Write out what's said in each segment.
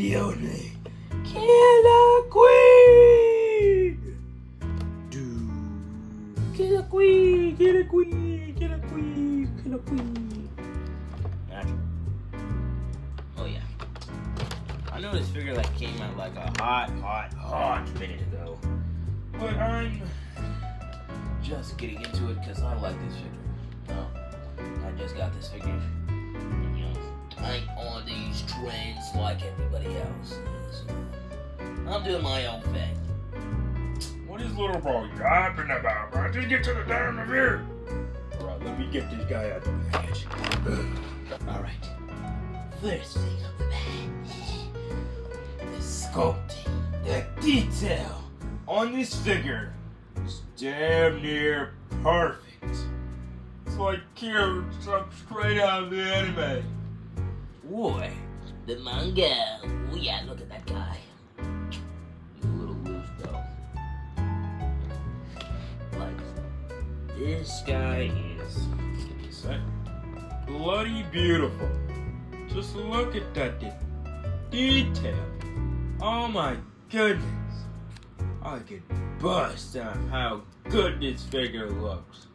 the only Killer Queen! Killer Queen, Killer Queen, Killer Queen, Killer Queen. Gotcha. Oh yeah. I know this figure like came out like a hot minute ago. But I'm just getting into it because I like this figure. No, I just got this figure. You know, I ain't on these trends like everybody else is. I'm doing my own thing. What is little bro yapping about, bro? Just get to the damn review. Alright, let me get this guy out of the package. Alright. First thing of the bag. The sculpting, the detail on this figure is damn near perfect. It's like Kira straight out of the anime. Boy, the manga. Oh yeah, look at that guy. He's a little loose though. Like, this guy is, give me a sec, bloody beautiful. Just look at that detail. Oh my goodness. I can bust out how good this figure looks.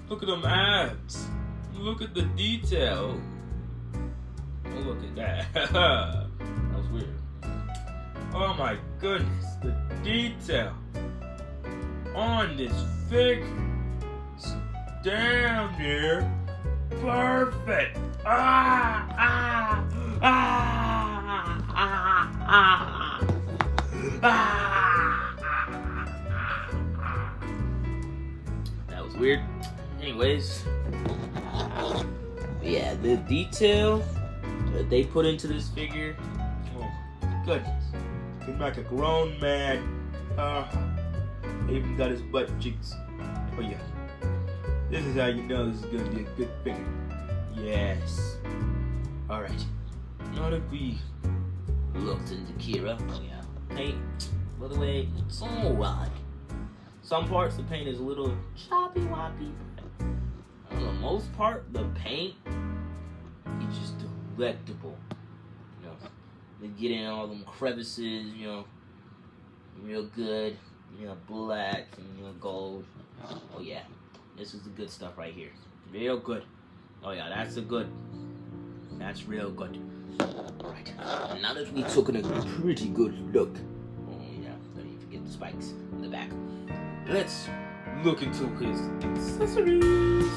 Look at them abs. Look at the detail. Oh, look at that. That was weird. Oh my goodness. The detail on this figure is damn near perfect. That was weird. Anyways, yeah, the detail that they put into this figure, oh goodness, looking like a grown man. He even got his butt cheeks. Oh yeah, this is how you know this is gonna be a good figure. Yes. All right. Now that we looked into Kira, oh yeah, paint. By the way, it's alright. Some parts the paint is a little choppy woppy. For the most part, the paint is just delectable. You know, they get in all them crevices. You know, real good. You know, black and you know gold. Oh yeah, this is the good stuff right here. Real good. Oh yeah, that's a good. That's real good. Alright, now that we took a pretty good look. Oh yeah, don't even forget the spikes in the back. Let's look into his accessories.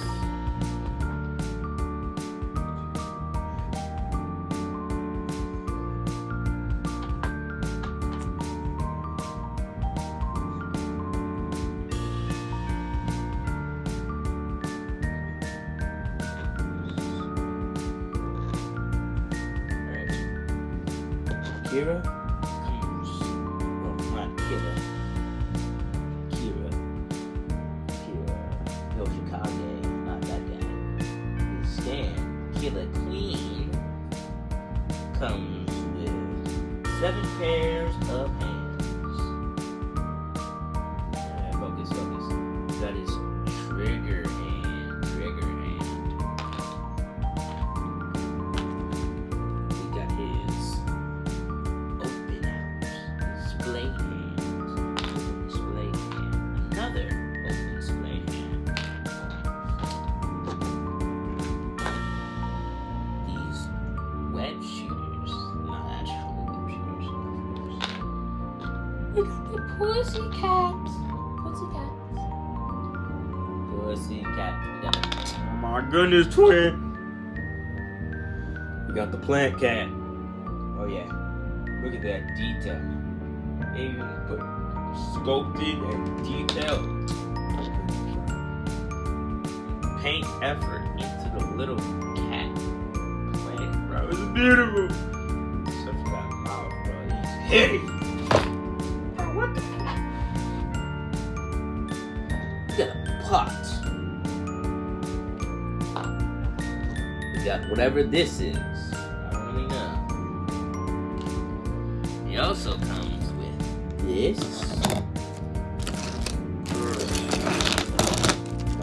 Kira comes, well, not Kira, Yoshikage, not that guy. Instead, Killer Queen comes with 7 pairs of hands. Focus. That is trigger hand. We got his open out, display hand, another open display hand. These web shooters, not actual web shooters. We got the pussycats. Pussycat. Oh my goodness, twin. We got the plant cat. Oh yeah. Look at that detail. They even put sculpted and detailed paint effort into the little cat plant, bro. It's beautiful. Such that mouth, bro. He's hitting. Bro, what the fuck? We got a pot. We got whatever this is. I don't really know. It also comes with this.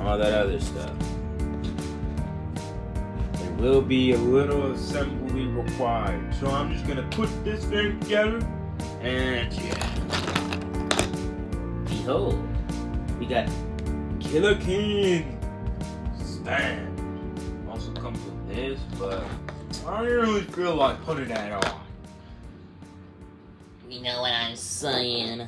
All that other stuff. They will be a little assembly required. So I'm just gonna put this thing together, and yeah. Behold, we got Killer King stand. Also comes with this, but I don't really feel like putting that on. You know what I'm saying?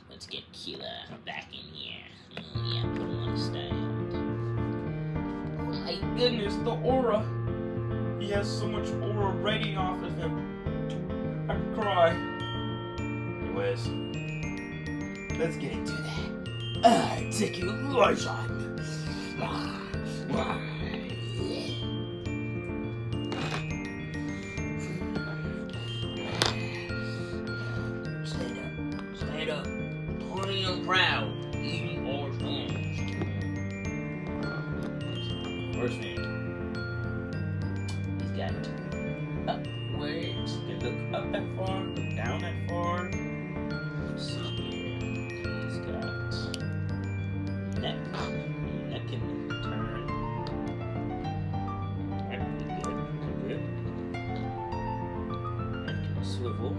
Let's get Killer back in here. Oh, yeah, put him on a stand. Oh my goodness, the aura. He has so much aura radiating off of him. I could cry. Anyways, let's get into that. Articulation. Stand up. Plenty and proud. Eating orange. First thing, He's got upwards. you can look up that far, look down that far. Let's see here. He's got neck. Neck can turn. Alright, pretty good. Neck can swivel.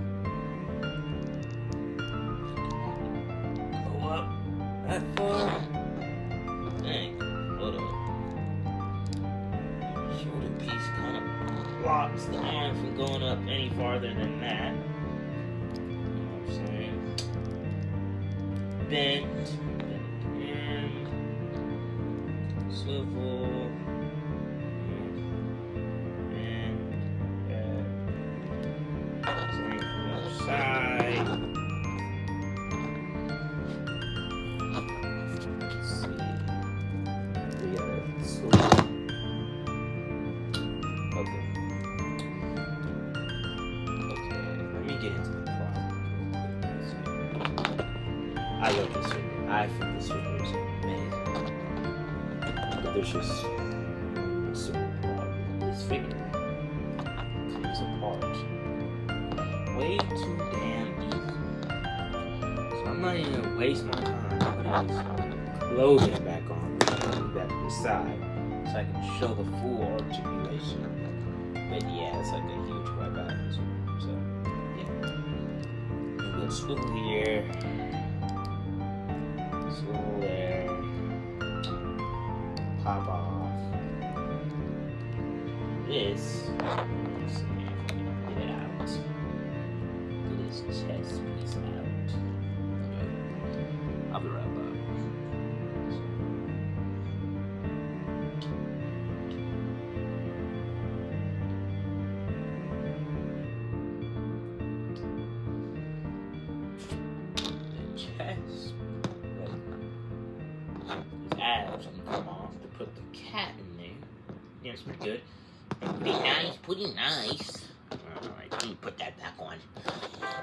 Go up that far. Dang. Hold on. Shoulder piece kind of Blocks the arm from going up any farther than that. You know what I'm saying? Bend in, swivel, and Same from the other side. let's see. We gotta swivel. Okay. Let me get into the process. I love this figure. I think this figure is amazing. But there's just a simple problem. This figure comes apart way too damn easy. So I'm not even gonna waste my time putting this clothing back on, putting that to the side, so I can show the full articulation. But yeah, it's like a huge wipe out of this one. So yeah, we'll swivel here, swivel there, pop off. This, let's see if we can get it out. Get his chest piece out. Okay, I'll be right back. Chest. His abs can come off to put the cat in there. Yeah, it's pretty good. Pretty nice. Alright, let me put that back on.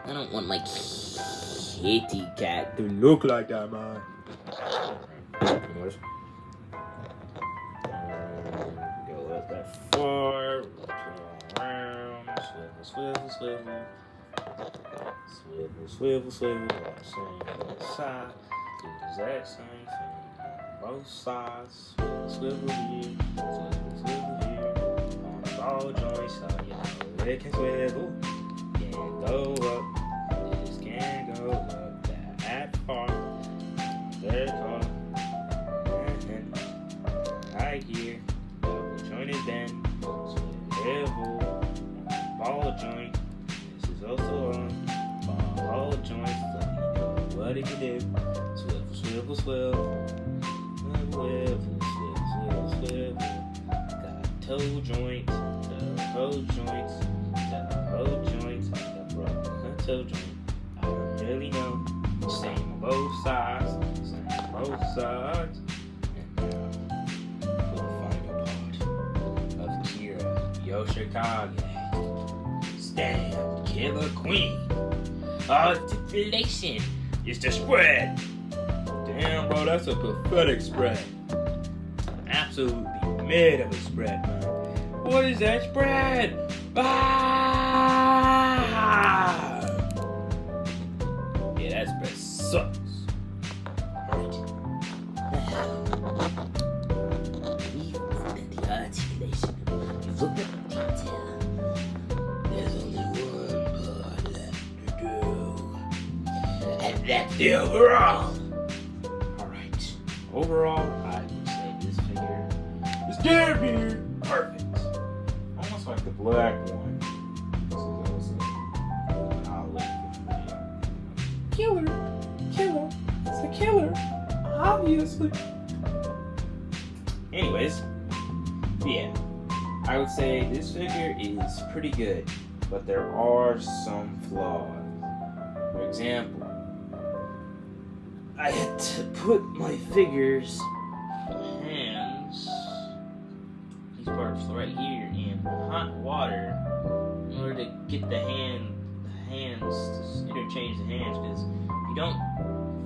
I don't want my kitty cat. To look like that, man. Go up that far. Turn around. Swivel, swivel, swivel. Swivel, swivel. Same on the side. Do the exact same thing on both sides. Swivel here. Swivel here. On the ball joint, so you know it can swivel. Can go up. This can go up. That far. That far. And right here. Double jointed bend. Swivel. Ball joint. This is also on ball joint. So you know what it can do. Swivel, swivel, swivel. Swivel. Got toe joint. Toe joints. Toe joints. Broken toe joint. I don't really know. Same on both sides. Same on both sides. And now for the final part of Kira Yoshikage. Stand, Killer Queen. Articulation is the spread. Damn, bro, that's a pathetic spread. Absolutely mid of a spread, man. What is that spread? Ah! Yeah, that spread sucks. We've looked at the That's the overall. Alright. Overall, I would say this figure is damn near perfect. Almost like the black one. This is also killer. It's a killer. Obviously. Anyways, yeah. I would say this figure is pretty good, but there are some flaws. For example, I had to put my figure's hands, these parts right here, in hot water in order to get the hands to interchange the hands. Because you don't,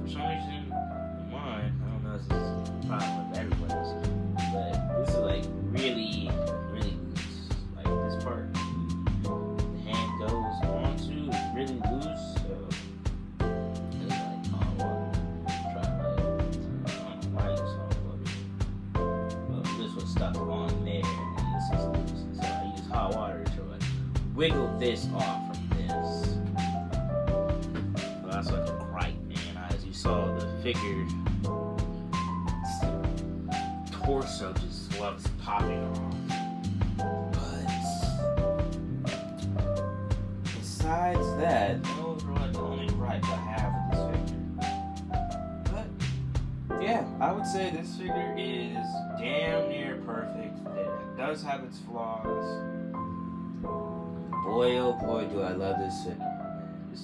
for some reason, mine, I don't know if this is a problem with everyone's, but this is like really loose. Like this part, the hand goes onto, is really loose. So it's like hot water. Try like, I don't know why I use hot water. But this was stuck on there, and this is loose. So I use hot water to like wiggle this off from this. So that's like a gripe, man. As you saw, the figure torso just loves popping off. But besides that, those are like the only gripes I have with this figure. But yeah, I would say this figure is damn near perfect. It does have its flaws. Boy, oh boy, do I love this figure. Man, this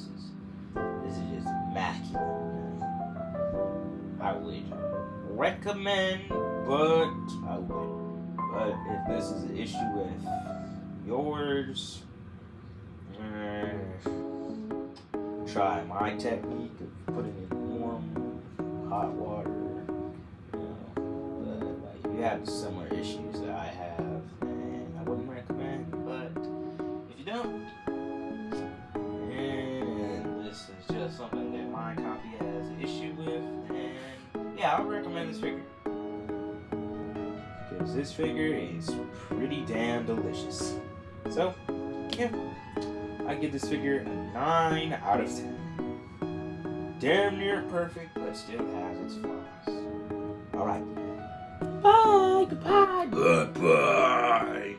is just immaculate. Man. I would recommend, but I would. But if this is an issue with yours, try my technique of putting it in warm, hot water. But like, if you have similar issues that I have, then I wouldn't recommend. But if you don't, and this is just something that my copy has an issue with, then yeah, I would recommend this figure. Because this figure is pretty damn delicious. So, yeah, I give this figure a 9 out of 10. Damn near perfect, but still has its flaws. Alright. Bye, goodbye. Goodbye.